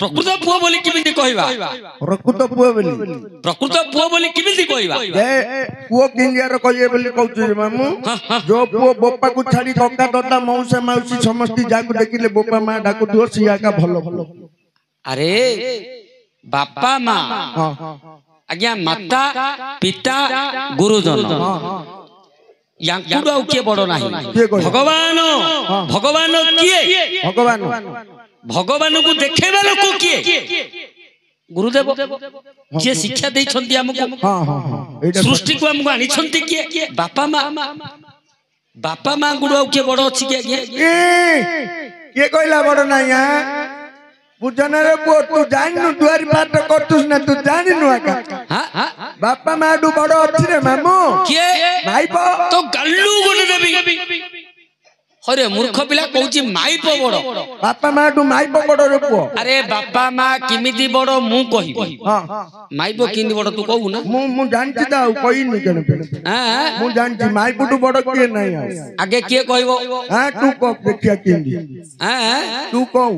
प्रकृत पुओ बोली किमिति कहबा प्रकृत पुओ बोली किमिति कहबा पुओ किंगियार कहिए बोली कहछु मामू जो पुओ बोपा को छाड़ी कक्का दादा मौसा मौसी समस्त जाको देखिले बोपा मां डाकु दियो सिया का भलो अरे बापा मां आज्ञा माता पिता गुरुजन यांकुडा किए बड़ नाही भगवान भगवान किए भगवान को देखेबा लोक किए गुरुदेव किए शिक्षा दे छंती हमको सृष्टि को हमको आनी छंती किए बापा मां गुडा किए बड़ अछि के ये कहला बड़ नाही बुझन रे पो तू जानिनु दुआरी पाट करतुस ना तू जानिनु आका बापा माडू बड़ अछि रे मामू के माइपो तो गल्लू गोटे देबी अरे मूर्ख पिला कहूची माइपो बड़ बापा माडू माइपो बड़ रे पो अरे बापा मां किमिति बड़ मु कहिबी माइपो किनि बड़ तू कहू ना मु जानछि ता कहिनी केने मु जानछि माइपोटू बड़ के नाही आगे के कहबो तू कह देखिया किंदी तू कह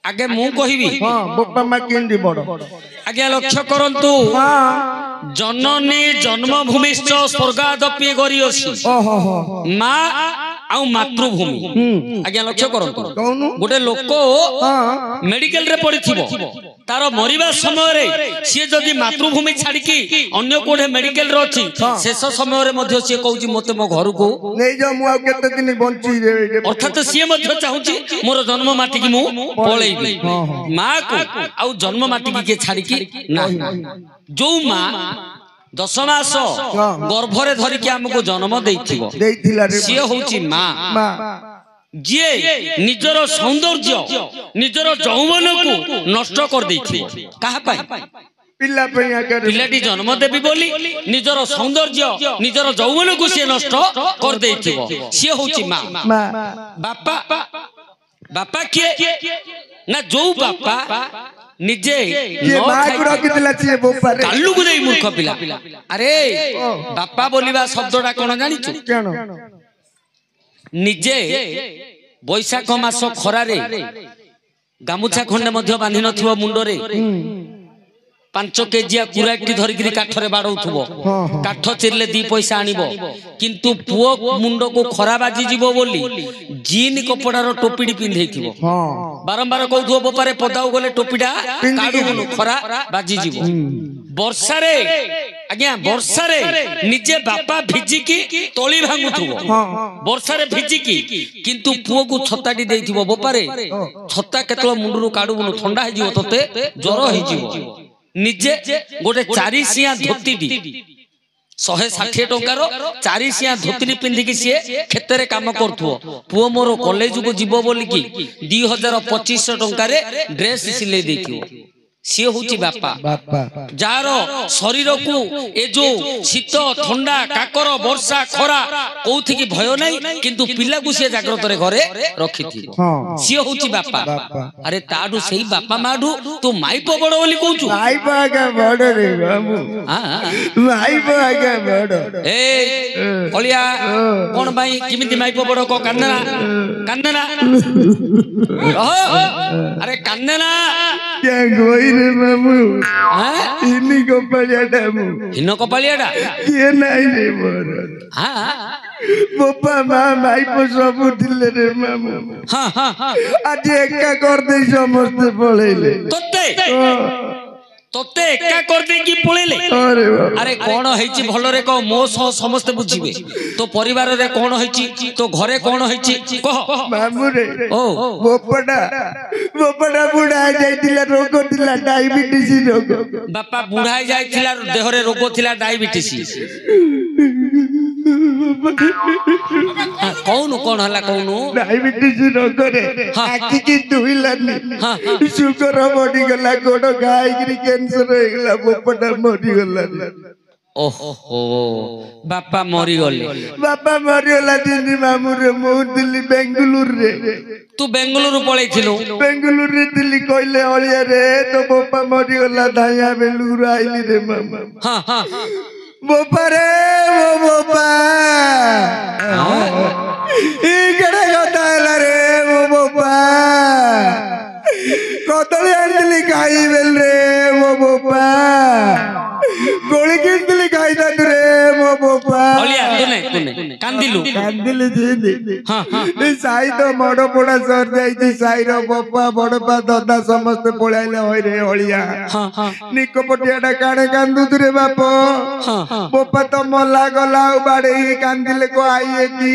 आगे मु कहिबी बापा मां किंदी बड़ आगे लक्ष्य करंतु जननी जन्मभूमिश्च स्वर्गादपि गरियसि मां आउ मातृभूमि आगे लक्ष्य करंतु गोटे लोक मेडिकल रे पड़िथिबो तार मरिबा समय रे सी जदी मातृभूमि छाड़ी की अन्य कोठे मेडिकल रे अछि शेष समय रे मध्ये सी कहूची मते मो घर को नै जो मु आ केते दिन बंची रे अर्थात सी मध्ये चाहूची मोर जन्म माटी की मु पळेइबी मां को आउ जन्म माटी की छाड़ी की ना जो मां 10 मास गर्भरे धरि के हमको जन्म देइथिबो सी होची मां जे निजर सौंदर्य निजर यौवन को नष्ट कर देथि कहा पाई पिलाटी जन्म देबी बोली निजर सौंदर्य निजर यौवन को से नष्ट कर देथिबो से होची मां बापा बापा के ना जो बापा निजे ये मां को रखितला छी बोपा रे काल्लू को देई मूर्ख पिला अरे बापा बोलिबा शब्दटा कोन जानि छु केन निजे बैशाख मास खरारे गामुछा खंडे मध्य बांधि नथिबो मुंडरे 5 केजिया कुराटी धरिकरी काठरे बाडौथबो काठ चिरले 2 पैसा आनिबो किंतु पुओ मुंड को खरा बाजी जीवो बोली जीन कपड़ार टोपीडी पिंधैथिबो बारंबार कहथबो बोपारे पदाउ गले टोपीडा काडुनु खरा बाजी जीवो वर्षारे आज्ञा वर्षारे निजे बापा भिजिकी तोली भांगुथबो वर्षारे भिजिकी किंतु पुओ को छताडी देइथिबो बोपारे छता केतलो मुंडरू काडुनु ठंडा हे जीवो तते ज्वर हे जीवो निजे गोटे 4 सिया धोतीडी 160 टंकार 4 सिया धोती पिंधिकी सी खेतरे काम करथुओ पुओ मोर कॉलेज को जीवो बोली की 2500 टंकार ड्रेस सिले देथिओ सी होची बापा जारो शरीर को ए जो शीत ठंडा काकर वर्षा खरा कोथि की भय नाही किंतु पिला को से जाग्रत रे घरे रखिथि सी होची बापा अरे ताडू सेही बापा माडू तू माइपो बड़ बोली कहूछु माइपो आगे बड़ रे बाबू माइपो आगे बड़ ए ओलिया कोन भाई किमिति माइपो बड़ को कान्ना अरे कान्ना क्या गोई रे बाबू इनी कपालियाडा मु हिनो कपालियाडा के नाही रे मोर बोपा माइपो सब दिले रे मामू आज एका कर दे समस्त पळेले तोते एका कर दे की पळेले अरे कोन हेची भलो रे को मो समस्त बुझिबे तो परिवार रे कोन हेची तो घरे कोन हेची कह मामू रे ओ बोपडा बुढ़ा जाइतिला रोग थिला डायबिटीज रोग बापा बुढ़ा जाइतिला देह रे रोग थिला डायबिटीज कौन हला कौन डायबिटीज रोग रे आखि की दुहिलानी शुगर बॉडी गला गोड़ गायगिरी कैंसर हो गला बोपडा मरी गला ओहो बापा मरी गला दिनी मामू रे मु दिल्ली बेंगलुरु रे तू बेंगलुरु पळै थिलु बेंगलुरु रे दिल्ली कहले ओलिया रे तो बापा मरी गला धाया बेंगलुरु आइली रे मामा हां बोपा रे वो बोपा ई गडे गताला रे वो बोपा कदली आनी खाई बेल रे मो बोपा गोली किंतली खाई दा रे मो बोपा ओलिया तूने कांदिलु जी हां हां साई तो मड़ पोड़ा सर जाई साई रो बोपा बड़पा दादा समस्त पळाइले होय रे ओलिया हां हां निकोपटियाडा काणे कांदु रे बापो बोपा तो मला गला बाड़े कांदिले को आइए की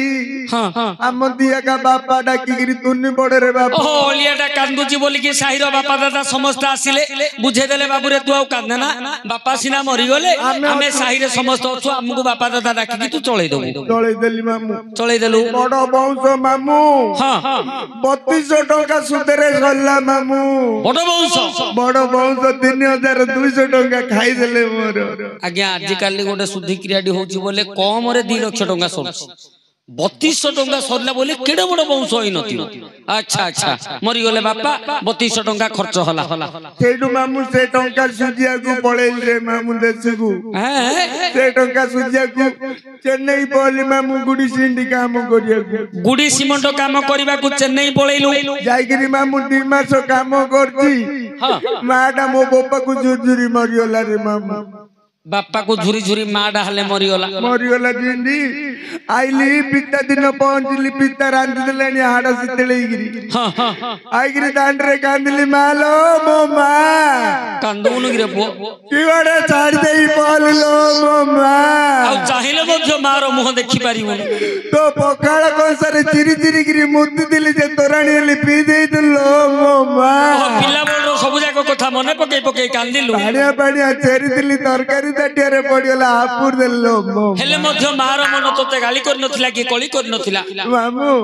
हां हां हम दिया का बापा डाकी गिरी तुन्नी बड़े रे बापो ओ ओलियाटा कांदुची बोली कि साहिर बापा दादा समस्त आसिले बुझे देले बाबू रे तू आ कांदे ना बापा सिना मरि गले हमें साहिर समस्त अछु हमको बापा दादा डाकी कि तू चलै दबु चलै देली मामू चलै देलु बड़ बौंश मामू हां 3200 टका सुदरे सल्ला मामू बड़ बौंश 3200 टका खाई देले मोर आज्ञा आज काली गोटे शुद्धि क्रियाडी होची बोले कम रे 2 लाख टका सरछि 3200 टका सरला बोले केडे बड़ वंश होई नथि अच्छा अच्छा मरि गले बापा 3200 टका खर्च होला सेडु मामू से टका सुजिया को पळेल रे मामू देसगु से टका सुजिया को चेन्नई पळली मामू गुडी सिंडी काम करिया गुडी सिमेंट काम करबा को चेन्नई पळेलु जाईगिरी मामू 2 मास काम करची माडा मो बापा को जुरजुरी मरियोला रे मामू बापा को झुरी झुरी माडा हले मरियोला जिंदी आइली पिता दिन पहुंचली पिता रांधि देलेनी हाड़ा सितलेगिरी हां हां आइगिरी दांडरे कांदली मालो मो मा कांदुनु गिरे पो किवडे छाड़ देई बोललो मो मा आ चाहिले मध्य मारो मुह देखि पारिबो तो पखाळ कोसरे चिरी चिरी गिरी मुद्दी दिली जे तोराणीली पी देई दलो मो मा पिला बोलरो सब जाको कथा मने पके कांदिलु पानिया चेरी दिली तरकारी ताटियारे पडियोला आपुर देलो मो हेले मध्य मारो मन तोते गाली कर नथिला कि कली कर नथिला मामू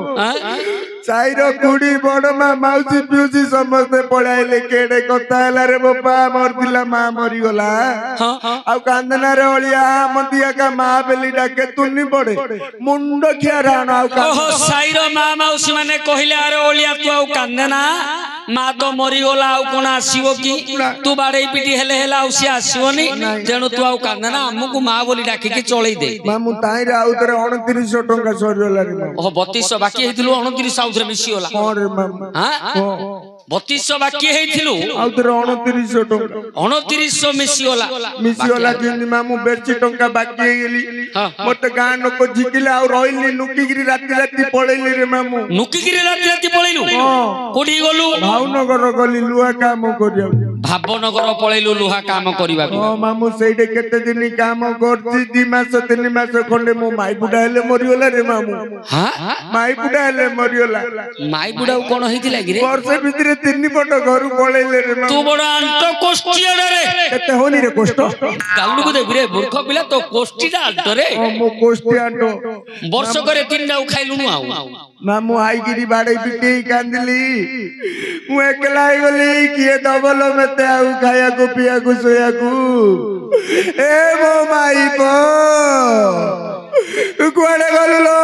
साइरो कुडी बड़ मा माउसी पिउसी समस्त पळाइले केडे कथा हला रे बापा मोर दिला मा मरि गला आ कांदना रे ओलिया मदिया का मा बेली डाके तुन्नी पड़े मुंड खिया राण आ ओहो साइरो मा माउसी माने कहिले अरे ओलिया तू आ कांदना मा तो मरि गला आ कोन आसीबो कि तू बाडे पिटी हेले हेला आउसी आसीबोनी जेनु तू आ कांदना हमकु मा बोली डाकी कि चळै दे मामू ताई रे आउतरे 2900 टका सरियोला रे ओहो 3200 बाकी हेतिलु 29 आउतरे मिसी होला अरे मामू हां 3200 बाकी हेतिलु आउतरे 2900 टका 2900 मिसी होला जिंदी मामू बेची टका बाकी गेली मते गां नको झिकिले आ रोइली नुकीगिरी राती पळैली रे मामू नुकीगिरी राती पळैलु कोडी गलु भावनगर गली लुहा काम करिया भावनगर पळैलु लुहा काम करिबा मामू सेइडे केते दिन काम करछि 2 मास 3 मास खंडे मो माई बुडा हेले मरियोला रे मामू हां माई बुडा हेले मरियोला माई बुडा कोन होइतिला गिरे वर्ष भितरे 3 पट घर पळैले रे मामू तू बडा अंत कोष्टिया रे केते होनी रे कोष्ट गालु को देबि रे मूर्ख पिला तो कोष्टिटा अंत रे मो कोष्टी अंट वर्ष करे 3 जाऊ खाइलुनु आउ मामू आईगिरी बाड़े पिटे कांदली मु एकला गली किए दबल मते आउ खाया को पिया को सोया को ए मो माई पो कुआडे गललो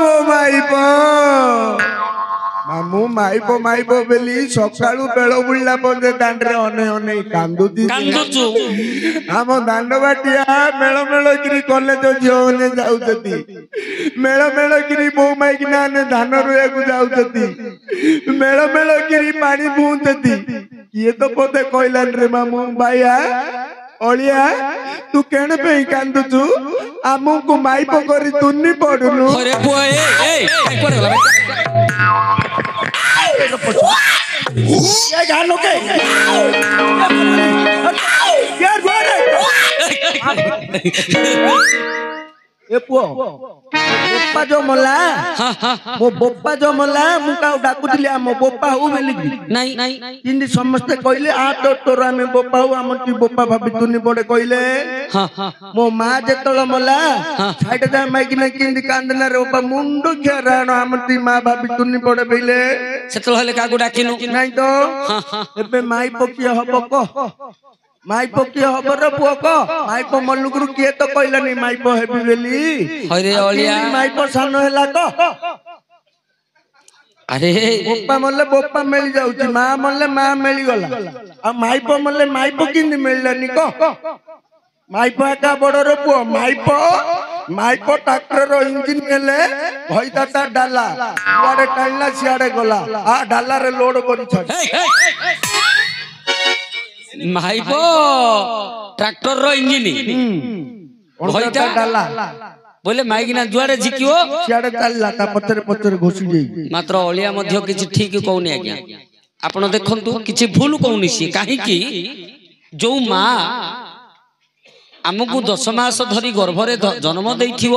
मो माई पो मामू माई पो बेली सकाळू बेलो बुल्ला पदे दांडरे अने कांदुचु हम दांड बाटिया मेलो किरी कॉलेज झिओने जाउतती मेलो किरी बो माई किना ने धान रोया को जाउतती मेलो किरी पानी बुंतती ये तो पदे कहलन रे मामू बाया ओलिया तू केने पे कांदुचु आमु को माई पो करी तुन्नी पडुनु अरे बोए ए कोडे गला ये गानो के यार ए पुओ बोप्पा जो मला मो बोप्पा जो मला मु का डाकुतिली मो बोप्पा हो बेली नहीं जिंदी समस्त कहले आ तो तोर आमे बोप्पा हो हम ती बोप्पा भाबी तुनी बडे कहले मो मा जेतळ मला साइड जा माइक न किंदी कांदना रे ओपा मुंडो खेरानो हम ती मा भाबी तुनी बडे बेले सेतळ हले कागु डाकिनु नहीं तो एबे माई पकिया हबो को माई पो किए हबर पुओ को माई पो मल्लुगुरु किए तो कहलनी माई पो हेबी बेली अरे ओलिया माई पो सानो हेला को अरे बोप्पा मल्ले बोप्पा मिल जाउची मां मल्ले मां मिल गला आ माई पो मल्ले माई पो किंदी मिललनी को माई पो का बड़ रे पुओ माई पो ट्रैक्टर रो इंजन हेले भइदाता डाला याडे टाइला सियाडे गला आ डाला रे लोड करी छ ମାଇପ ଟ୍ରାକ୍ଟର ର ଇଞ୍ଜିନ ଭଇଟା ଡାଲା ବୋଲେ ମାଇକିନା ଯୁଆଡେ ଝିକିବ ସିଆଡେ ଚାଲିଲା ତା ପଛରେ ପଛରେ ଘୋଷି ଯାଇ ମାତ୍ର ଅଳିଆ ମଧ୍ୟ କିଛି ଠିକ କହୁନି ଆଜ୍ଞା। ଆପଣ ଦେଖନ୍ତୁ କିଛି ଭୁଲ କହୁନି ସିଏ। କାହିଁକି ଯୋଉ ମା ଆମକୁ 10 ମାସ ଧରି ଗର୍ଭରେ ଜନ୍ମ ଦେଇଥିବ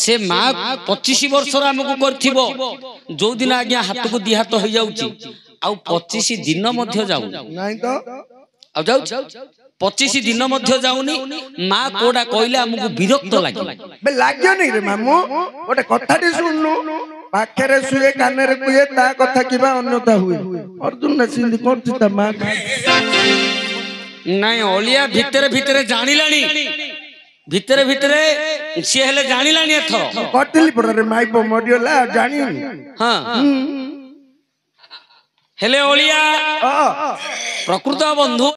ସେ ମା 25 ବର୍ଷର ଆମକୁ କରିଥିବ। ଯୋଉ ଦିନ ଆଜ୍ଞା ହାତକୁ ଦି ହାତ ହେଇଯାଉଛି ଆଉ 25 ଦିନ ମଧ୍ୟ ଯାଉ ନାଇଁ ତ ଆଉ ଯାଉଛି 25 ଦିନ ମଧ୍ୟ ଯାଉନି। ମା କୋଡା କହିଲେ ଆମକୁ ବିରକ୍ତ ଲାଗେ। ଲାଗିବନି ରେ ମାମୁଁ ଗୋଟେ କଥାଟି ଶୁଣୁନୁ ପାଖରେ ଶୁଏ କାନରେ କୁହେ ତା କଥା କିବା ଅନ୍ୟତା ହୁଏ। ଅର୍ଜୁନ ନା ସିନ୍ଧି କରୁଛି ତା ମା ନାଇଁ ଅଳିଆ ଭିତରେ ଭିତରେ ଜାଣିଲାଣି ଭିତରେ ଭିତରେ ସିଏ ହେଲେ ଜାଣିଲାଣି ଏଥର କରିଥିଲି ପରରେ ମାଇପ ମରିଗଲା ଜାଣିନି। ହଁ ହେଲେ ଅଳିଆ ପ୍ରକୃତ ବନ୍ଧୁ